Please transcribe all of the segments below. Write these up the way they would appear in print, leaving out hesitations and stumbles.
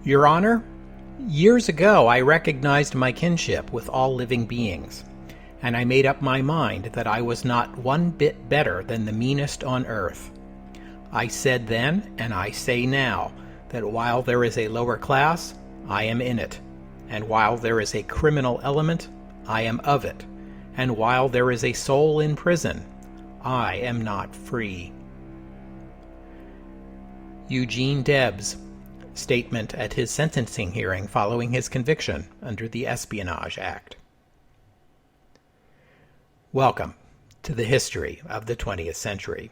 Your Honor, years ago I recognized my kinship with all living beings, and I made up my mind that I was not one bit better than the meanest on earth. I said then, and I say now, that while there is a lower class, I am in it, and while there is a criminal element, I am of it, and while there is a soul in prison, I am not free. Eugene Debs' statement at his sentencing hearing following his conviction under the Espionage Act. Welcome to the history of the 20th century.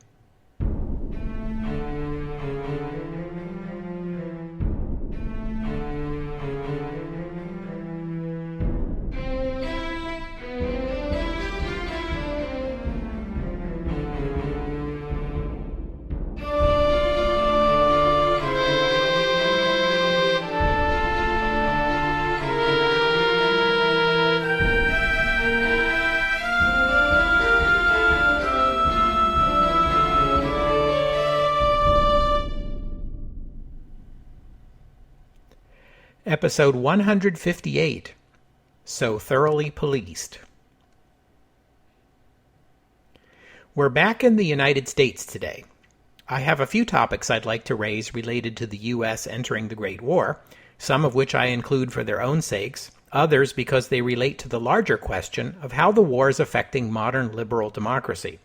Episode 158, So Thoroughly Policed. We're back in the United States today. I have a few topics I'd like to raise related to the U.S. entering the Great War, some of which I include for their own sakes, others because they relate to the larger question of how the war is affecting modern liberal democracy.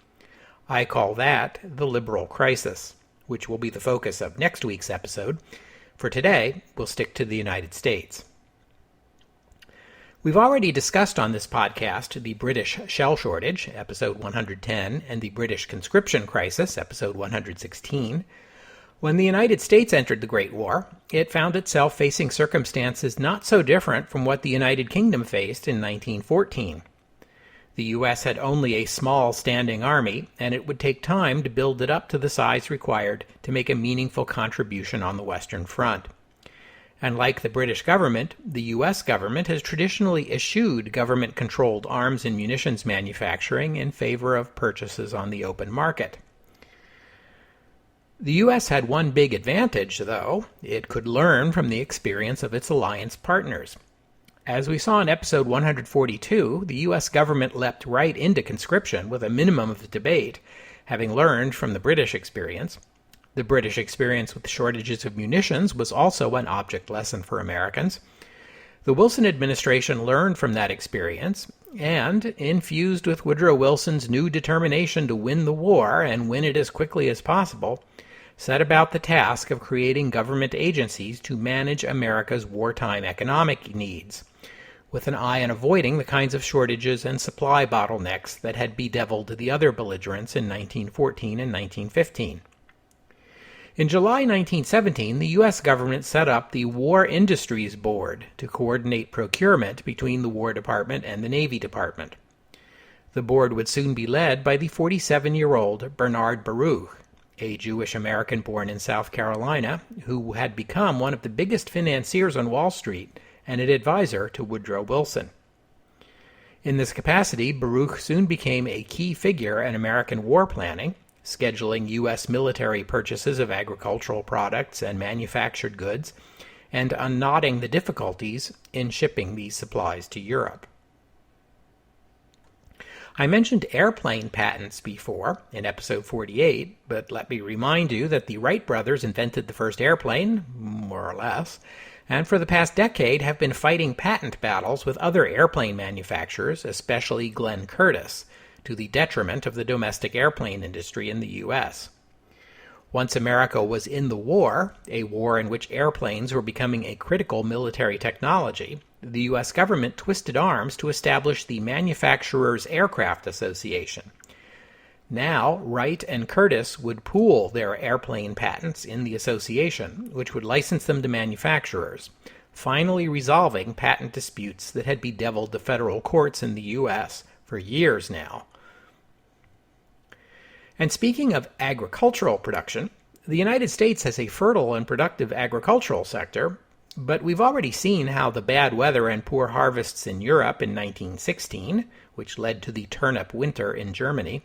I call that the liberal crisis, which will be the focus of next week's episode. For today, we'll stick to the United States. We've already discussed on this podcast the British shell shortage, episode 110, and the British conscription crisis, episode 116. When the United States entered the Great War, it found itself facing circumstances not so different from what the United Kingdom faced in 1914. The U.S. had only a small standing army, and it would take time to build it up to the size required to make a meaningful contribution on the Western Front. And like the British government, the U.S. government has traditionally eschewed government-controlled arms and munitions manufacturing in favor of purchases on the open market. The U.S. had one big advantage, though. It could learn from the experience of its alliance partners. As we saw in episode 142, the U.S. government leapt right into conscription with a minimum of debate, having learned from the British experience. The British experience with shortages of munitions was also an object lesson for Americans. The Wilson administration learned from that experience, and, infused with Woodrow Wilson's new determination to win the war and win it as quickly as possible, set about the task of creating government agencies to manage America's wartime economic needs, with an eye on avoiding the kinds of shortages and supply bottlenecks that had bedeviled the other belligerents in 1914 and 1915. In July 1917, the U.S. government set up the War Industries Board to coordinate procurement between the War Department and the Navy Department. The board would soon be led by the 47-year-old Bernard Baruch, a Jewish American born in South Carolina, who had become one of the biggest financiers on Wall Street and an advisor to Woodrow Wilson. In this capacity, Baruch soon became a key figure in American war planning, scheduling U.S. military purchases of agricultural products and manufactured goods, and unknotting the difficulties in shipping these supplies to Europe. I mentioned airplane patents before in episode 48, but let me remind you that the Wright brothers invented the first airplane, more or less, and for the past decade have been fighting patent battles with other airplane manufacturers, especially Glenn Curtiss, to the detriment of the domestic airplane industry in the U.S. Once America was in the war, a war in which airplanes were becoming a critical military technology, the U.S. government twisted arms to establish the Manufacturers Aircraft Association. Now, Wright and Curtiss would pool their airplane patents in the association, which would license them to manufacturers, finally resolving patent disputes that had bedeviled the federal courts in the U.S. for years now. And speaking of agricultural production, the United States has a fertile and productive agricultural sector, but we've already seen how the bad weather and poor harvests in Europe in 1916, which led to the turnip winter in Germany,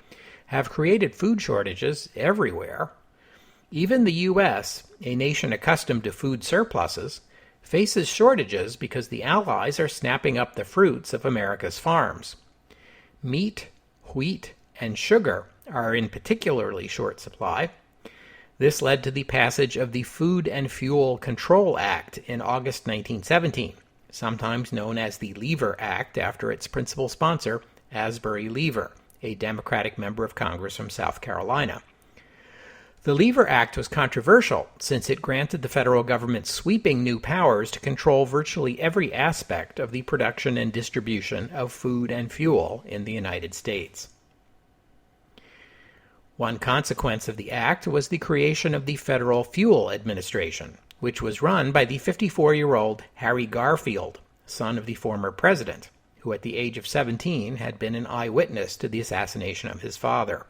have created food shortages everywhere. Even the U.S., a nation accustomed to food surpluses, faces shortages because the Allies are snapping up the fruits of America's farms. Meat, wheat, and sugar are in particularly short supply. This led to the passage of the Food and Fuel Control Act in August 1917, sometimes known as the Lever Act after its principal sponsor, Asbury Lever, a Democratic member of Congress from South Carolina. The Lever Act was controversial since it granted the federal government sweeping new powers to control virtually every aspect of the production and distribution of food and fuel in the United States. One consequence of the act was the creation of the Federal Fuel Administration, which was run by the 54-year-old Harry Garfield, son of the former president, who at the age of 17 had been an eyewitness to the assassination of his father.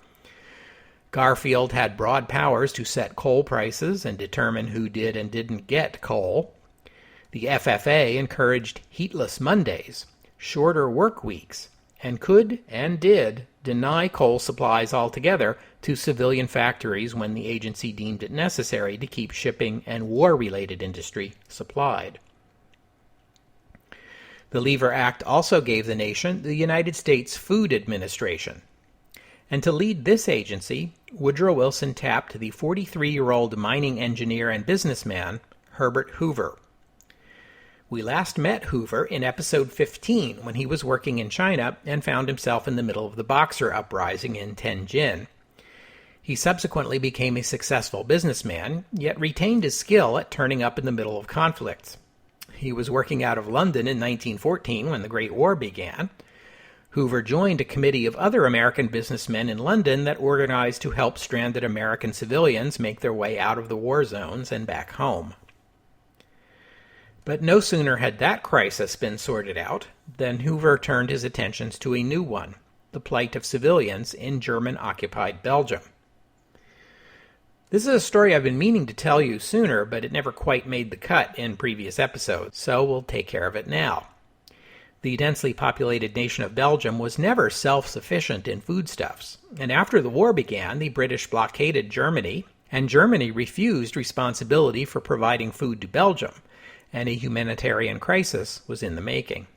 Garfield had broad powers to set coal prices and determine who did and didn't get coal. The FFA encouraged heatless Mondays, shorter work weeks, and could and did deny coal supplies altogether to civilian factories when the agency deemed it necessary to keep shipping and war-related industry supplied. The Lever Act also gave the nation the United States Food Administration. And to lead this agency, Woodrow Wilson tapped the 43-year-old mining engineer and businessman Herbert Hoover. We last met Hoover in episode 15 when he was working in China and found himself in the middle of the Boxer uprising in Tianjin. He subsequently became a successful businessman, yet retained his skill at turning up in the middle of conflicts. He was working out of London in 1914 when the Great War began. Hoover joined a committee of other American businessmen in London that organized to help stranded American civilians make their way out of the war zones and back home. But no sooner had that crisis been sorted out than Hoover turned his attentions to a new one, the plight of civilians in German-occupied Belgium. This is a story I've been meaning to tell you sooner, but it never quite made the cut in previous episodes, so we'll take care of it now. The densely populated nation of Belgium was never self-sufficient in foodstuffs, and after the war began, the British blockaded Germany, and Germany refused responsibility for providing food to Belgium, and a humanitarian crisis was in the making.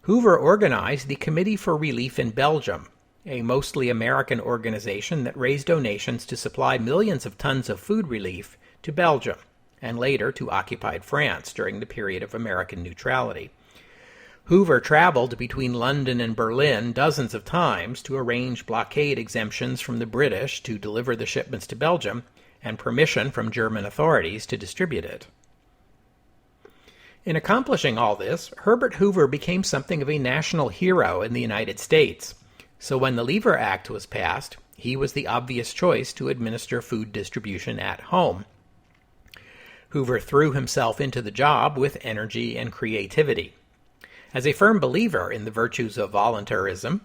Hoover organized the Committee for Relief in Belgium, a mostly American organization that raised donations to supply millions of tons of food relief to Belgium, and later to occupied France during the period of American neutrality. Hoover traveled between London and Berlin dozens of times to arrange blockade exemptions from the British to deliver the shipments to Belgium, and permission from German authorities to distribute it. In accomplishing all this, Herbert Hoover became something of a national hero in the United States. So when the Lever Act was passed, he was the obvious choice to administer food distribution at home. Hoover threw himself into the job with energy and creativity. As a firm believer in the virtues of voluntarism,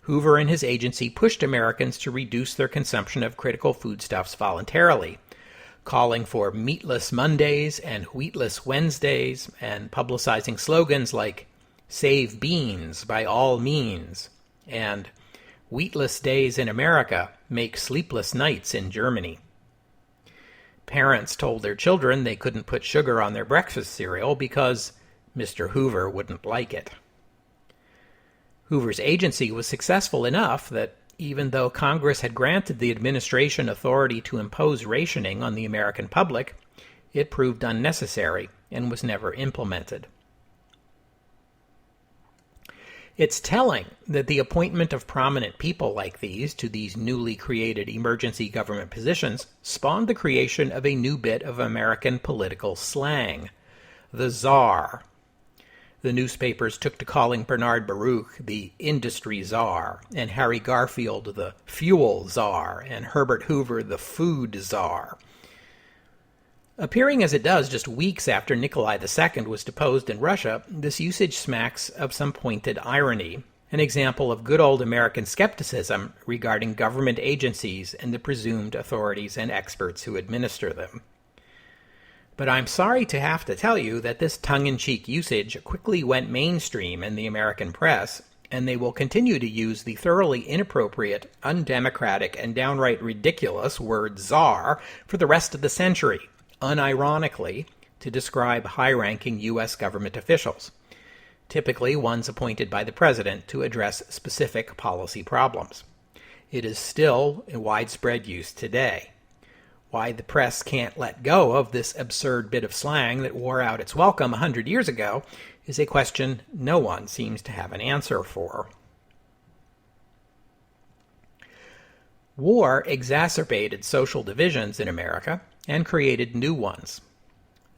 Hoover and his agency pushed Americans to reduce their consumption of critical foodstuffs voluntarily, calling for meatless Mondays and wheatless Wednesdays, and publicizing slogans like "Save beans by all means," and "Wheatless days in America make sleepless nights in Germany." Parents told their children they couldn't put sugar on their breakfast cereal because Mr. Hoover wouldn't like it. Hoover's agency was successful enough that even though Congress had granted the administration authority to impose rationing on the American public, it proved unnecessary and was never implemented. It's telling that the appointment of prominent people like these to these newly created emergency government positions spawned the creation of a new bit of American political slang, the czar. The newspapers took to calling Bernard Baruch the industry czar, and Harry Garfield the fuel czar, and Herbert Hoover the food czar. Appearing as it does just weeks after Nikolai II was deposed in Russia, this usage smacks of some pointed irony, an example of good old American skepticism regarding government agencies and the presumed authorities and experts who administer them. But I'm sorry to have to tell you that this tongue-in-cheek usage quickly went mainstream in the American press, and they will continue to use the thoroughly inappropriate, undemocratic, and downright ridiculous word czar for the rest of the century, unironically, to describe high-ranking U.S. government officials, typically ones appointed by the president to address specific policy problems. It is still in widespread use today. Why the press can't let go of this absurd bit of slang that wore out its welcome 100 years ago is a question no one seems to have an answer for. War exacerbated social divisions in America and created new ones.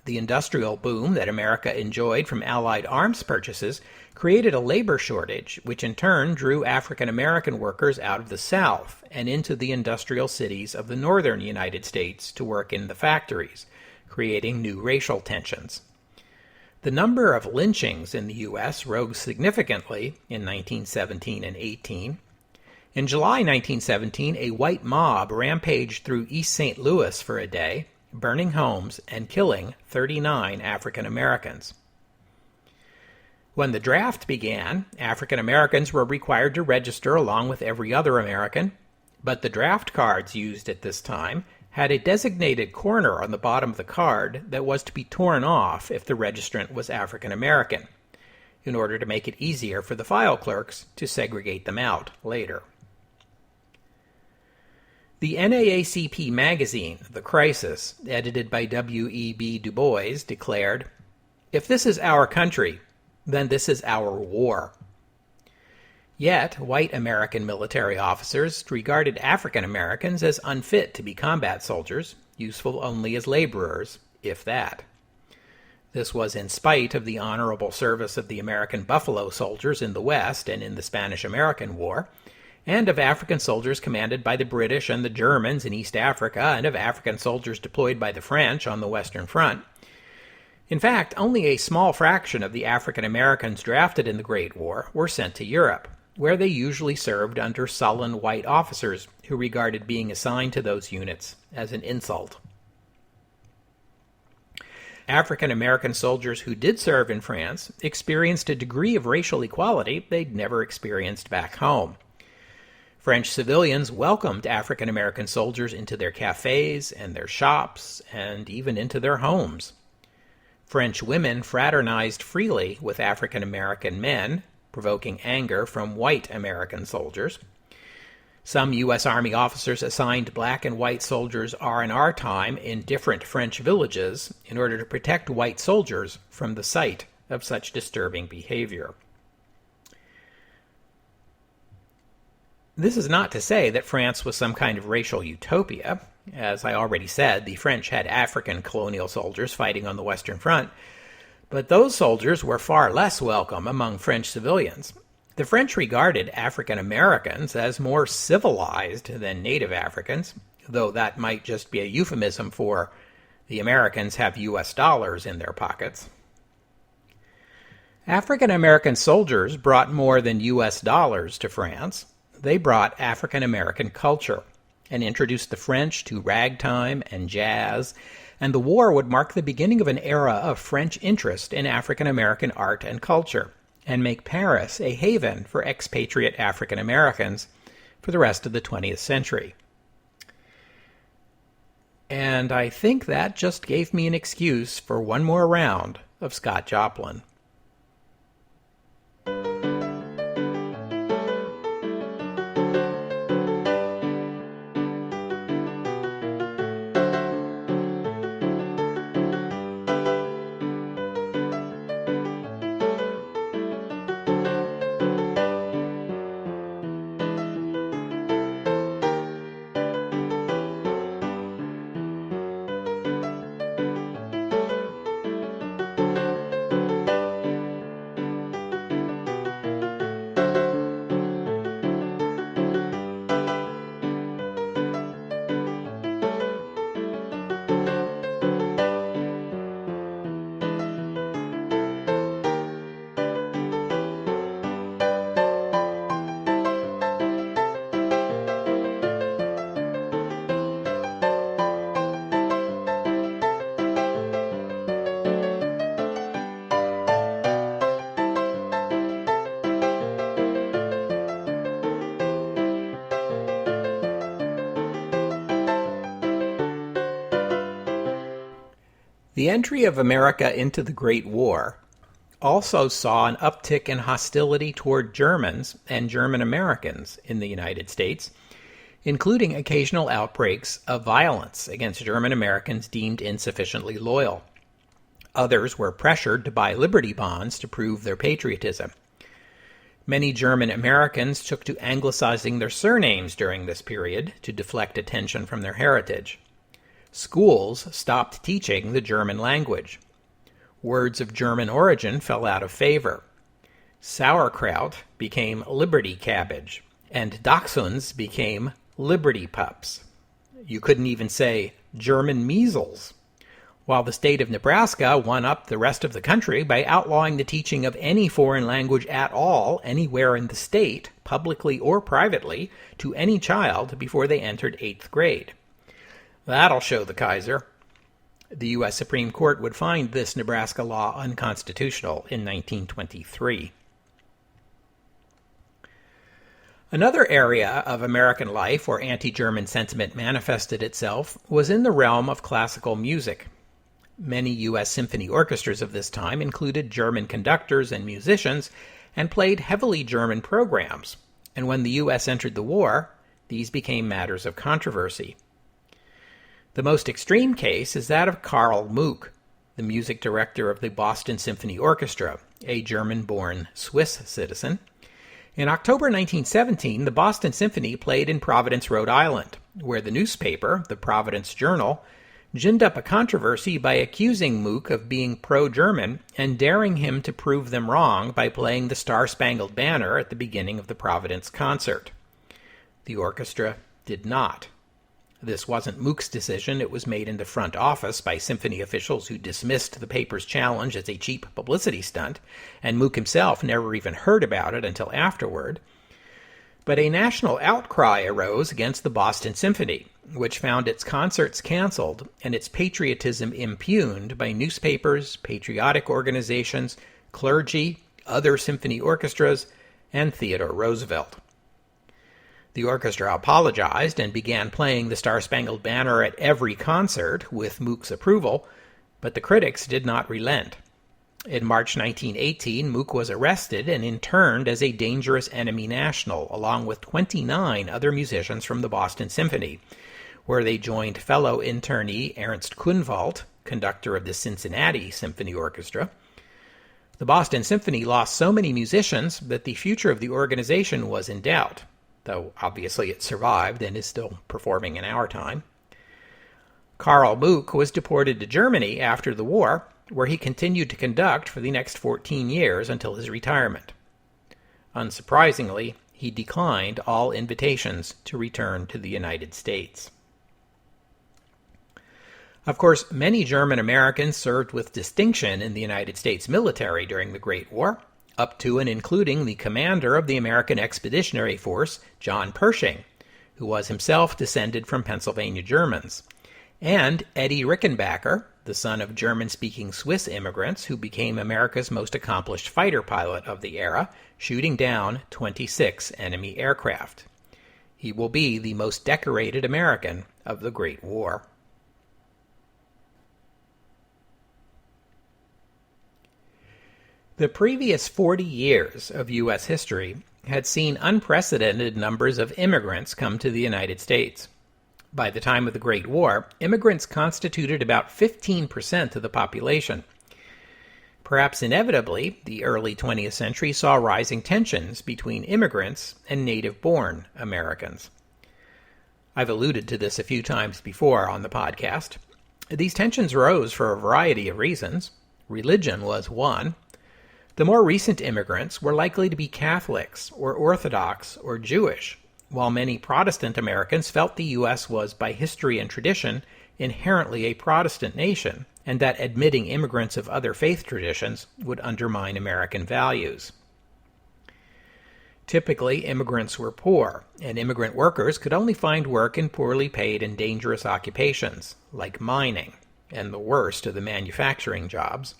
The industrial boom that America enjoyed from Allied arms purchases created a labor shortage, which in turn drew African American workers out of the South and into the industrial cities of the northern United States to work in the factories, creating new racial tensions. The number of lynchings in the U.S. rose significantly in 1917 and 18. In July 1917, a white mob rampaged through East St. Louis for a day, burning homes and killing 39 African Americans. When the draft began, African Americans were required to register along with every other American, but the draft cards used at this time had a designated corner on the bottom of the card that was to be torn off if the registrant was African American, in order to make it easier for the file clerks to segregate them out later. The NAACP magazine, The Crisis, edited by W.E.B. Du Bois, declared, "If this is our country, then this is our war." Yet, white American military officers regarded African Americans as unfit to be combat soldiers, useful only as laborers, if that. This was in spite of the honorable service of the American Buffalo Soldiers in the West and in the Spanish-American War, and of African soldiers commanded by the British and the Germans in East Africa, and of African soldiers deployed by the French on the Western Front. In fact, only a small fraction of the African Americans drafted in the Great War were sent to Europe, where they usually served under sullen white officers who regarded being assigned to those units as an insult. African American soldiers who did serve in France experienced a degree of racial equality they'd never experienced back home. French civilians welcomed African American soldiers into their cafes and their shops and even into their homes. French women fraternized freely with African American men, provoking anger from white American soldiers. Some U.S. Army officers assigned black and white soldiers R&R time in different French villages in order to protect white soldiers from the sight of such disturbing behavior. This is not to say that France was some kind of racial utopia. As I already said, the French had African colonial soldiers fighting on the Western Front, but those soldiers were far less welcome among French civilians. The French regarded African Americans as more civilized than native Africans, though that might just be a euphemism for the Americans have U.S. dollars in their pockets. African American soldiers brought more than U.S. dollars to France. They brought African American culture and introduced the French to ragtime and jazz, and the war would mark the beginning of an era of French interest in African American art and culture, and make Paris a haven for expatriate African Americans for the rest of the 20th century. And I think that just gave me an excuse for one more round of Scott Joplin. The entry of America into the Great War also saw an uptick in hostility toward Germans and German Americans in the United States, including occasional outbreaks of violence against German Americans deemed insufficiently loyal. Others were pressured to buy Liberty bonds to prove their patriotism. Many German Americans took to anglicizing their surnames during this period to deflect attention from their heritage. Schools stopped teaching the German language. Words of German origin fell out of favor. Sauerkraut became Liberty cabbage, and Dachshunds became Liberty pups. You couldn't even say German measles. While the state of Nebraska won up the rest of the country by outlawing the teaching of any foreign language at all anywhere in the state, publicly or privately, to any child before they entered 8th grade. That'll show the Kaiser. The U.S. Supreme Court would find this Nebraska law unconstitutional in 1923. Another area of American life where anti-German sentiment manifested itself was in the realm of classical music. Many U.S. symphony orchestras of this time included German conductors and musicians and played heavily German programs, and when the U.S. entered the war, these became matters of controversy. The most extreme case is that of Karl Muck, the music director of the Boston Symphony Orchestra, a German-born Swiss citizen. In October 1917, the Boston Symphony played in Providence, Rhode Island, where the newspaper, the Providence Journal, ginned up a controversy by accusing Muck of being pro-German and daring him to prove them wrong by playing the Star-Spangled Banner at the beginning of the Providence concert. The orchestra did not. This wasn't Muck's decision. It was made in the front office by symphony officials who dismissed the paper's challenge as a cheap publicity stunt, and Muck himself never even heard about it until afterward. But a national outcry arose against the Boston Symphony, which found its concerts canceled and its patriotism impugned by newspapers, patriotic organizations, clergy, other symphony orchestras, and Theodore Roosevelt. The orchestra apologized and began playing the Star-Spangled Banner at every concert with Muck's approval, but the critics did not relent. In March 1918, Muck was arrested and interned as a dangerous enemy national, along with 29 other musicians from the Boston Symphony, where they joined fellow internee Ernst Kunwald, conductor of the Cincinnati Symphony Orchestra. The Boston Symphony lost so many musicians that the future of the organization was in doubt, though obviously it survived and is still performing in our time. Karl Muck was deported to Germany after the war, where he continued to conduct for the next 14 years until his retirement. Unsurprisingly, he declined all invitations to return to the United States. Of course, many German Americans served with distinction in the United States military during the Great War, up to and including the commander of the American Expeditionary Force, John Pershing, who was himself descended from Pennsylvania Germans, and Eddie Rickenbacker, the son of German-speaking Swiss immigrants who became America's most accomplished fighter pilot of the era, shooting down 26 enemy aircraft. He will be the most decorated American of the Great War. The previous 40 years of U.S. history had seen unprecedented numbers of immigrants come to the United States. By the time of the Great War, immigrants constituted about 15% of the population. Perhaps inevitably, the early 20th century saw rising tensions between immigrants and native-born Americans. I've alluded to this a few times before on the podcast. These tensions rose for a variety of reasons. Religion was one. The more recent immigrants were likely to be Catholics or Orthodox or Jewish, while many Protestant Americans felt the U.S. was, by history and tradition, inherently a Protestant nation, and that admitting immigrants of other faith traditions would undermine American values. Typically, immigrants were poor, and immigrant workers could only find work in poorly paid and dangerous occupations, like mining, and the worst of the manufacturing jobs.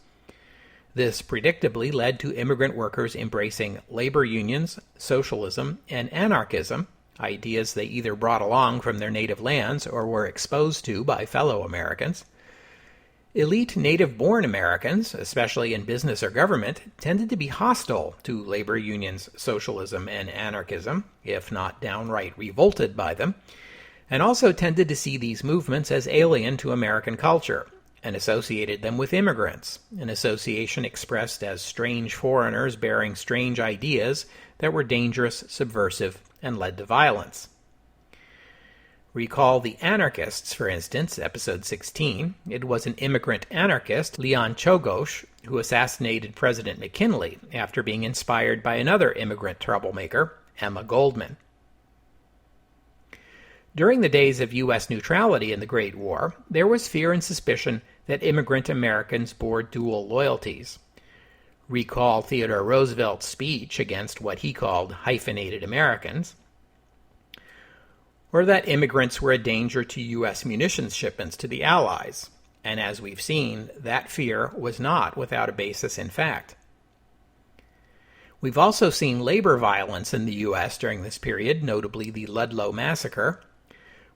This predictably led to immigrant workers embracing labor unions, socialism, and anarchism, ideas they either brought along from their native lands or were exposed to by fellow Americans. Elite native-born Americans, especially in business or government, tended to be hostile to labor unions, socialism, and anarchism, if not downright revolted by them, and also tended to see these movements as alien to American culture, and associated them with immigrants, an association expressed as strange foreigners bearing strange ideas that were dangerous, subversive, and led to violence. Recall the anarchists, for instance, episode 16. It was an immigrant anarchist, Leon Czolgosz, who assassinated President McKinley after being inspired by another immigrant troublemaker, Emma Goldman. During the days of U.S. neutrality in the Great War, there was fear and suspicion that immigrant Americans bore dual loyalties. Recall Theodore Roosevelt's speech against what he called hyphenated Americans, or that immigrants were a danger to U.S. munitions shipments to the Allies, and as we've seen, that fear was not without a basis in fact. We've also seen labor violence in the U.S. during this period, notably the Ludlow Massacre.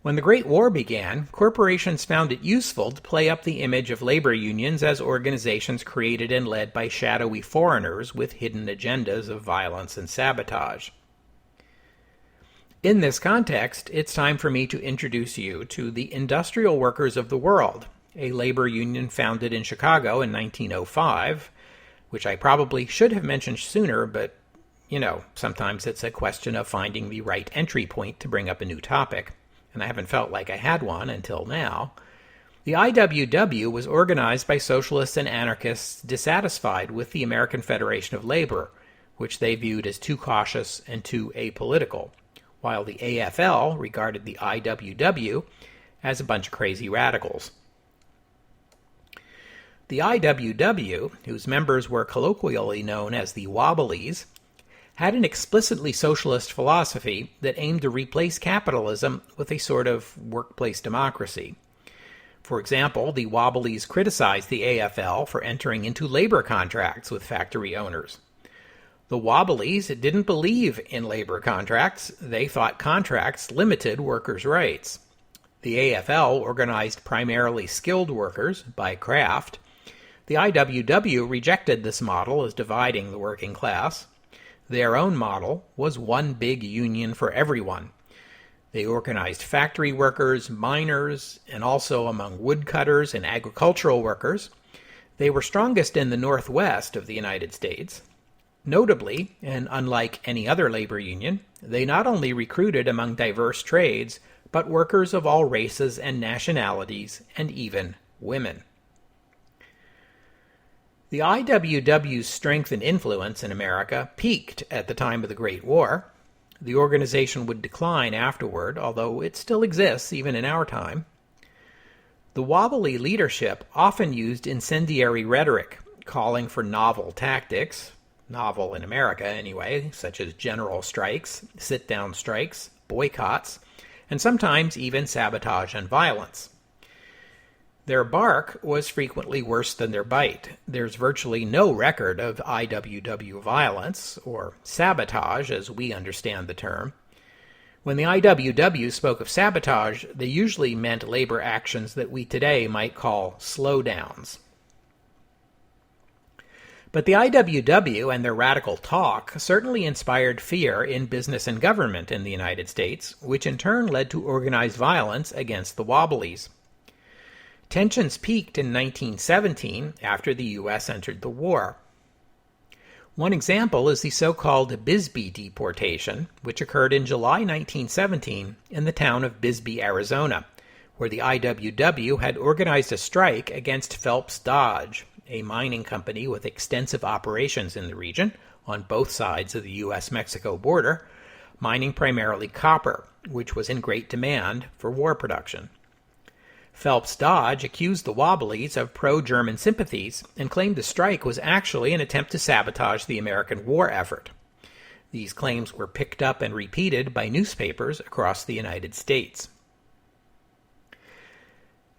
When the Great War began, corporations found it useful to play up the image of labor unions as organizations created and led by shadowy foreigners with hidden agendas of violence and sabotage. In this context, it's time for me to introduce you to the Industrial Workers of the World, a labor union founded in Chicago in 1905, which I probably should have mentioned sooner, but, sometimes it's a question of finding the right entry point to bring up a new topic, and I haven't felt like I had one until now. The IWW was organized by socialists and anarchists dissatisfied with the American Federation of Labor, which they viewed as too cautious and too apolitical, while the AFL regarded the IWW as a bunch of crazy radicals. The IWW, whose members were colloquially known as the Wobblies, had an explicitly socialist philosophy that aimed to replace capitalism with a sort of workplace democracy. For example, the Wobblies criticized the AFL for entering into labor contracts with factory owners. The Wobblies didn't believe in labor contracts. They thought contracts limited workers' rights. The AFL organized primarily skilled workers by craft. The IWW rejected this model as dividing the working class. Their own model was one big union for everyone. They organized factory workers, miners, and also among woodcutters and agricultural workers. They were strongest in the Northwest of the United States. Notably, and unlike any other labor union, they not only recruited among diverse trades, but workers of all races and nationalities, and even women. The IWW's strength and influence in America peaked at the time of the Great War. The organization would decline afterward, although it still exists even in our time. The Wobbly leadership often used incendiary rhetoric, calling for novel tactics, novel in America anyway, such as general strikes, sit-down strikes, boycotts, and sometimes even sabotage and violence. Their bark was frequently worse than their bite. There's virtually no record of IWW violence, or sabotage as we understand the term. When the IWW spoke of sabotage, they usually meant labor actions that we today might call slowdowns. But the IWW and their radical talk certainly inspired fear in business and government in the United States, which in turn led to organized violence against the Wobblies. Tensions peaked in 1917 after the U.S. entered the war. One example is the so-called Bisbee deportation, which occurred in July 1917 in the town of Bisbee, Arizona, where the IWW had organized a strike against Phelps Dodge, a mining company with extensive operations in the region on both sides of the U.S.-Mexico border, mining primarily copper, which was in great demand for war production. Phelps Dodge accused the Wobblies of pro-German sympathies and claimed the strike was actually an attempt to sabotage the American war effort. These claims were picked up and repeated by newspapers across the United States.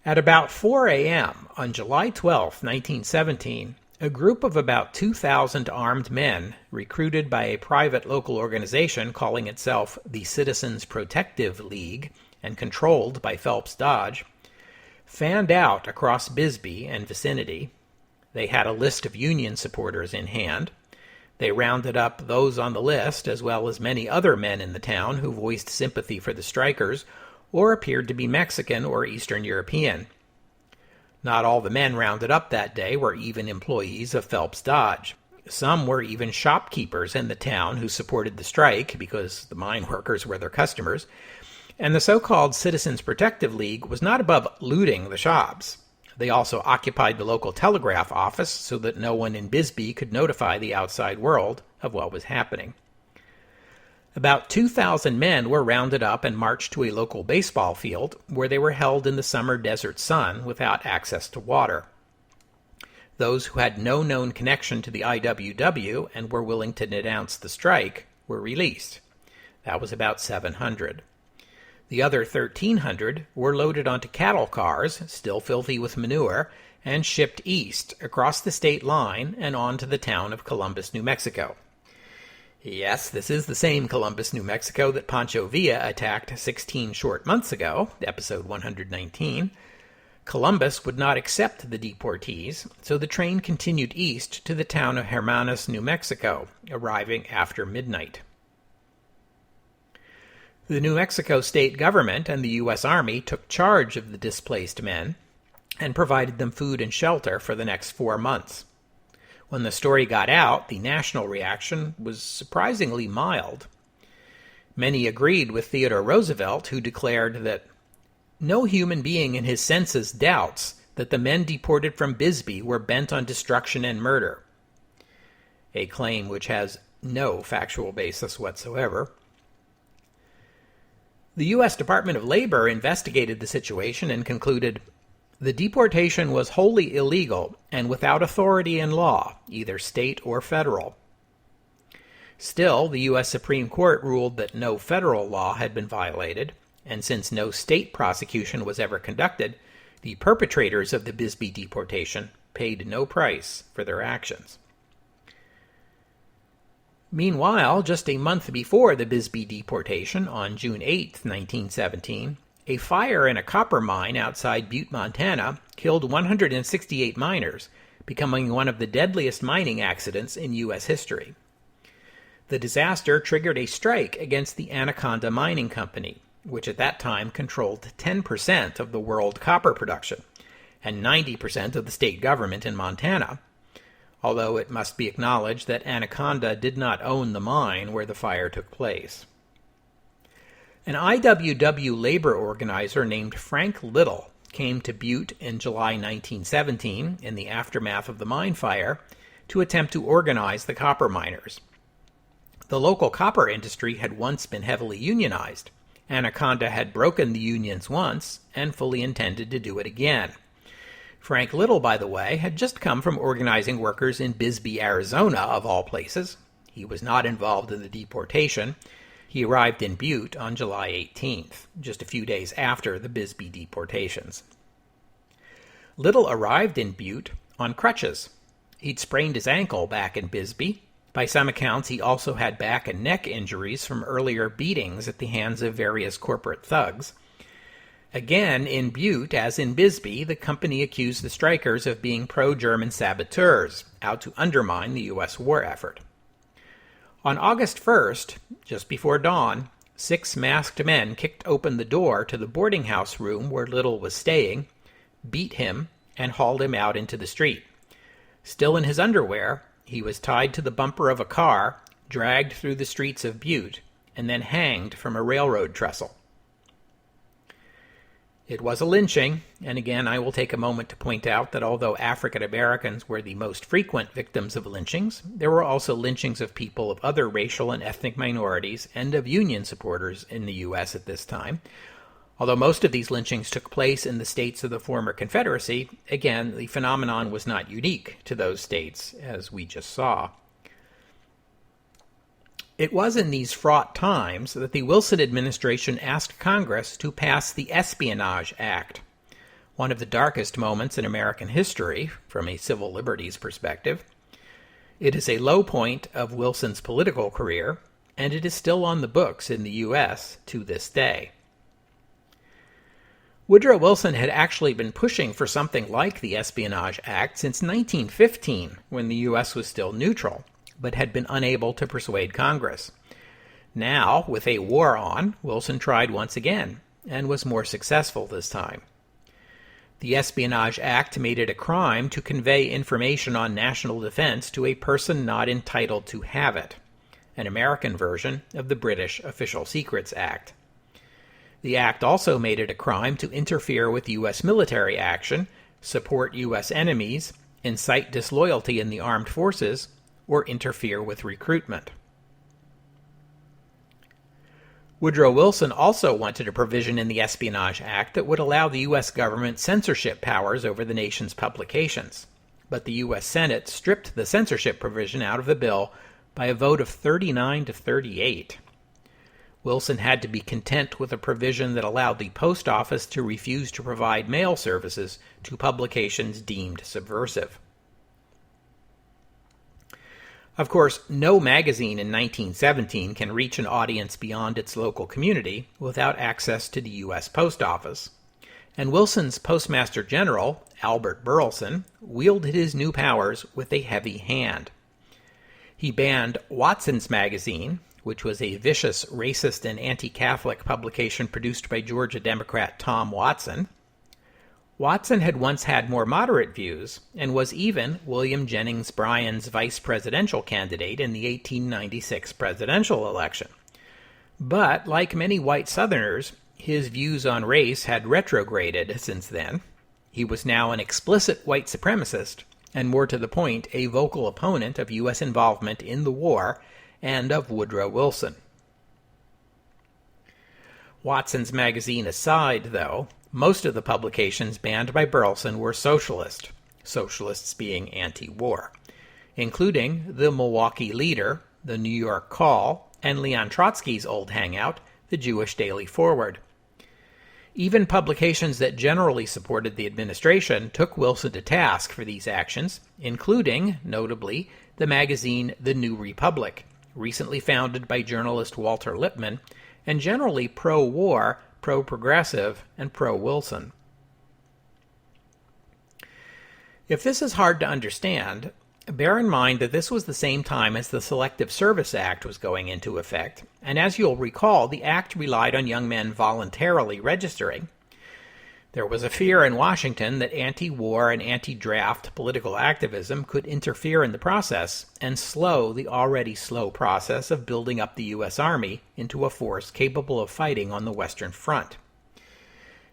At about 4 a.m. on July 12, 1917, a group of about 2,000 armed men, recruited by a private local organization calling itself the Citizens Protective League and controlled by Phelps Dodge, fanned out across Bisbee and vicinity. They had a list of Union supporters in hand. They rounded up those on the list, as well as many other men in the town who voiced sympathy for the strikers or appeared to be Mexican or Eastern European. Not all the men rounded up that day were even employees of Phelps Dodge. Some were even shopkeepers in the town who supported the strike because the mine workers were their customers, and the so-called Citizens Protective League was not above looting the shops. They also occupied the local telegraph office so that no one in Bisbee could notify the outside world of what was happening. About 2,000 men were rounded up and marched to a local baseball field where they were held in the summer desert sun without access to water. Those who had no known connection to the IWW and were willing to denounce the strike were released. That was about 700. The other 1,300 were loaded onto cattle cars, still filthy with manure, and shipped east across the state line and on to the town of Columbus, New Mexico. Yes, this is the same Columbus, New Mexico that Pancho Villa attacked 16 short months ago, episode 119. Columbus would not accept the deportees, so the train continued east to the town of Hermanas, New Mexico, arriving after midnight. The New Mexico state government and the U.S. Army took charge of the displaced men and provided them food and shelter for the next 4 months. When the story got out, the national reaction was surprisingly mild. Many agreed with Theodore Roosevelt, who declared that no human being in his senses doubts that the men deported from Bisbee were bent on destruction and murder, a claim which has no factual basis whatsoever. The U.S. Department of Labor investigated the situation and concluded the deportation was wholly illegal and without authority in law, either state or federal. Still, the U.S. Supreme Court ruled that no federal law had been violated, and since no state prosecution was ever conducted, the perpetrators of the Bisbee deportation paid no price for their actions. Meanwhile, just a month before the Bisbee deportation, on June 8, 1917, a fire in a copper mine outside Butte, Montana, killed 168 miners, becoming one of the deadliest mining accidents in U.S. history. The disaster triggered a strike against the Anaconda Mining Company, which at that time controlled 10% of the world copper production and 90% of the state government in Montana, although it must be acknowledged that Anaconda did not own the mine where the fire took place. An IWW labor organizer named Frank Little came to Butte in July 1917, in the aftermath of the mine fire, to attempt to organize the copper miners. The local copper industry had once been heavily unionized. Anaconda had broken the unions once and fully intended to do it again. Frank Little, by the way, had just come from organizing workers in Bisbee, Arizona, of all places. He was not involved in the deportation. He arrived in Butte on July 18th, just a few days after the Bisbee deportations. Little arrived in Butte on crutches. He'd sprained his ankle back in Bisbee. By some accounts, he also had back and neck injuries from earlier beatings at the hands of various corporate thugs. Again, in Butte, as in Bisbee, the company accused the strikers of being pro-German saboteurs, out to undermine the U.S. war effort. On August 1st, just before dawn, 6 masked men kicked open the door to the boarding house room where Little was staying, beat him, and hauled him out into the street. Still in his underwear, he was tied to the bumper of a car, dragged through the streets of Butte, and then hanged from a railroad trestle. It was a lynching, and again I will take a moment to point out that although African Americans were the most frequent victims of lynchings, there were also lynchings of people of other racial and ethnic minorities and of Union supporters in the U.S. at this time. Although most of these lynchings took place in the states of the former Confederacy, again, the phenomenon was not unique to those states, as we just saw. It was in these fraught times that the Wilson administration asked Congress to pass the Espionage Act, one of the darkest moments in American history from a civil liberties perspective. It is a low point of Wilson's political career, and it is still on the books in the U.S. to this day. Woodrow Wilson had actually been pushing for something like the Espionage Act since 1915, when the U.S. was still neutral, but had been unable to persuade Congress. Now, with a war on, Wilson tried once again, and was more successful this time. The Espionage Act made it a crime to convey information on national defense to a person not entitled to have it, an American version of the British Official Secrets Act. The act also made it a crime to interfere with U.S. military action, support U.S. enemies, incite disloyalty in the armed forces, or interfere with recruitment. Woodrow Wilson also wanted a provision in the Espionage Act that would allow the U.S. government censorship powers over the nation's publications, but the U.S. Senate stripped the censorship provision out of the bill by a vote of 39 to 38. Wilson had to be content with a provision that allowed the post office to refuse to provide mail services to publications deemed subversive. Of course, no magazine in 1917 can reach an audience beyond its local community without access to the U.S. Post Office, and Wilson's Postmaster General, Albert Burleson, wielded his new powers with a heavy hand. He banned Watson's Magazine, which was a vicious, racist, and anti-Catholic publication produced by Georgia Democrat Tom Watson. Watson had once had more moderate views, and was even William Jennings Bryan's vice presidential candidate in the 1896 presidential election. But, like many white Southerners, his views on race had retrograded since then. He was now an explicit white supremacist, and more to the point, a vocal opponent of U.S. involvement in the war and of Woodrow Wilson. Watson's Magazine aside, though, most of the publications banned by Burleson were socialist, socialists being anti-war, including the Milwaukee Leader, the New York Call, and Leon Trotsky's old hangout, the Jewish Daily Forward. Even publications that generally supported the administration took Wilson to task for these actions, including, notably, the magazine The New Republic, recently founded by journalist Walter Lippmann, and generally pro-war, pro-progressive, and pro-Wilson. If this is hard to understand, bear in mind that this was the same time as the Selective Service Act was going into effect, and as you'll recall, the act relied on young men voluntarily registering. There was a fear in Washington that anti-war and anti-draft political activism could interfere in the process and slow the already slow process of building up the U.S. Army into a force capable of fighting on the Western Front.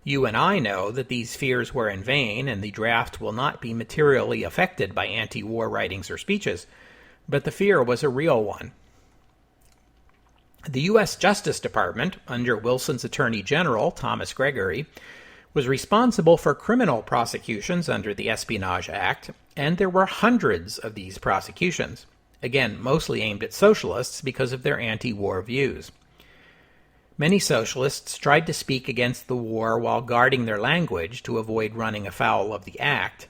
You and I know that these fears were in vain, and the draft will not be materially affected by anti-war writings or speeches, but the fear was a real one. The U.S. Justice Department, under Wilson's Attorney General, Thomas Gregory, was responsible for criminal prosecutions under the Espionage Act, and there were hundreds of these prosecutions, again mostly aimed at socialists because of their anti-war views. Many socialists tried to speak against the war while guarding their language to avoid running afoul of the act,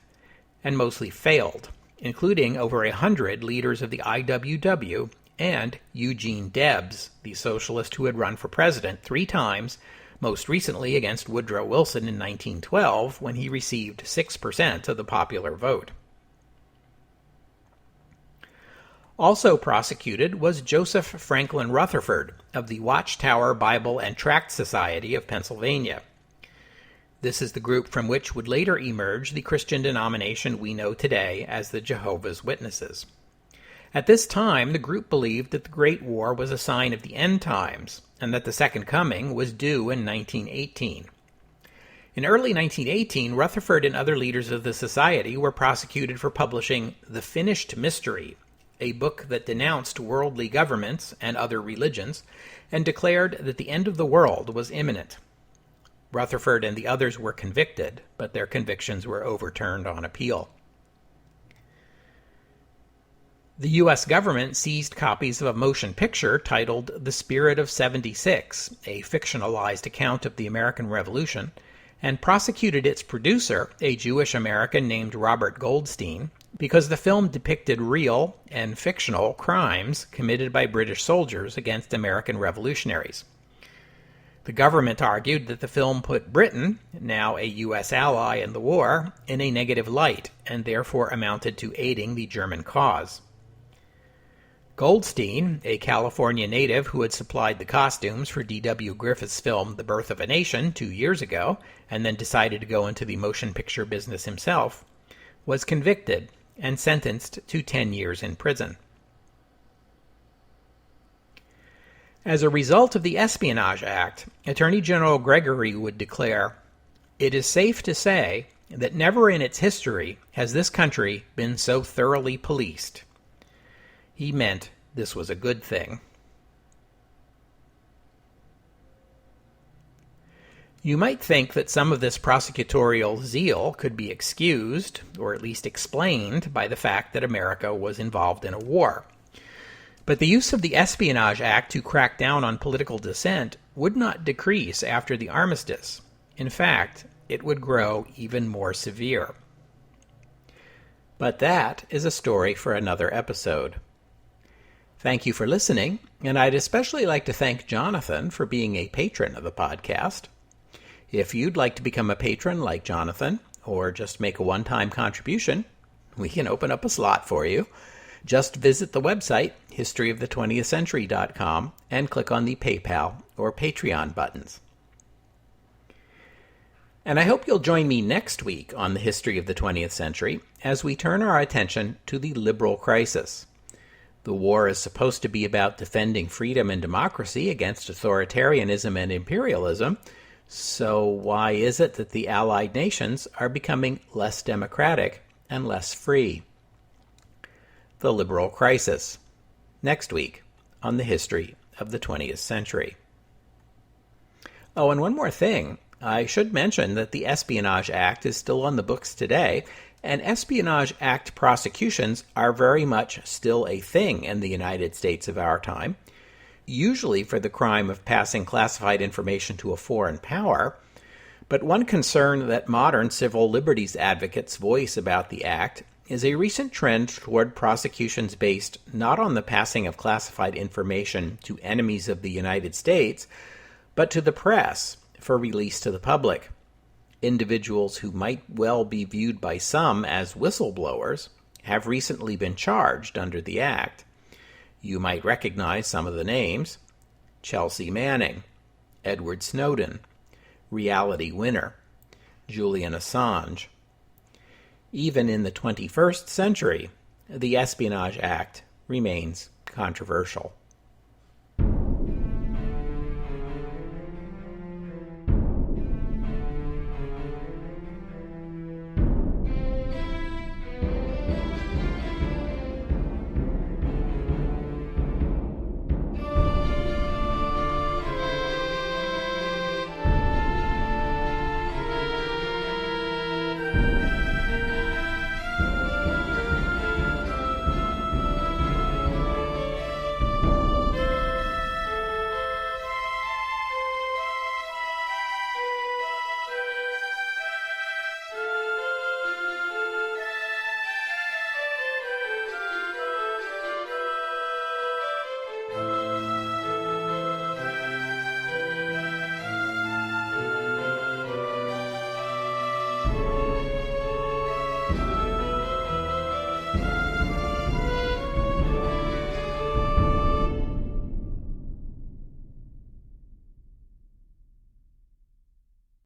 and mostly failed, including over 100 leaders of the IWW and Eugene Debs, the socialist who had run for president 3 times, most recently against Woodrow Wilson in 1912 when he received 6% of the popular vote. Also prosecuted was Joseph Franklin Rutherford of the Watchtower Bible and Tract Society of Pennsylvania. This is the group from which would later emerge the Christian denomination we know today as the Jehovah's Witnesses. At this time, the group believed that the Great War was a sign of the end times, and that the Second Coming was due in 1918. In early 1918, Rutherford and other leaders of the society were prosecuted for publishing The Finished Mystery, a book that denounced worldly governments and other religions, and declared that the end of the world was imminent. Rutherford and the others were convicted, but their convictions were overturned on appeal. The U.S. government seized copies of a motion picture titled The Spirit of 76, a fictionalized account of the American Revolution, and prosecuted its producer, a Jewish American named Robert Goldstein, because the film depicted real and fictional crimes committed by British soldiers against American revolutionaries. The government argued that the film put Britain, now a U.S. ally in the war, in a negative light, and therefore amounted to aiding the German cause. Goldstein, a California native who had supplied the costumes for D.W. Griffith's film The Birth of a Nation 2 years ago, and then decided to go into the motion picture business himself, was convicted and sentenced to 10 years in prison. As a result of the Espionage Act, Attorney General Gregory would declare, "It is safe to say that never in its history has this country been so thoroughly policed." He meant this was a good thing. You might think that some of this prosecutorial zeal could be excused, or at least explained, by the fact that America was involved in a war. But the use of the Espionage Act to crack down on political dissent would not decrease after the armistice. In fact, it would grow even more severe. But that is a story for another episode. Thank you for listening, and I'd especially like to thank Jonathan for being a patron of the podcast. If you'd like to become a patron like Jonathan, or just make a one-time contribution, we can open up a slot for you. Just visit the website, historyofthe20thcentury.com, and click on the PayPal or Patreon buttons. And I hope you'll join me next week on the History of the 20th Century as we turn our attention to the liberal crisis. The war is supposed to be about defending freedom and democracy against authoritarianism and imperialism, so why is it that the Allied nations are becoming less democratic and less free? The liberal crisis, next week on the History of the 20th Century. Oh, and one more thing. I should mention that the Espionage Act is still on the books today, and Espionage Act prosecutions are very much still a thing in the United States of our time, usually for the crime of passing classified information to a foreign power. But one concern that modern civil liberties advocates voice about the Act is a recent trend toward prosecutions based not on the passing of classified information to enemies of the United States, but to the press for release to the public. Individuals who might well be viewed by some as whistleblowers have recently been charged under the Act. You might recognize some of the names: Chelsea Manning, Edward Snowden, Reality Winner, Julian Assange. Even in the 21st century, the Espionage Act remains controversial.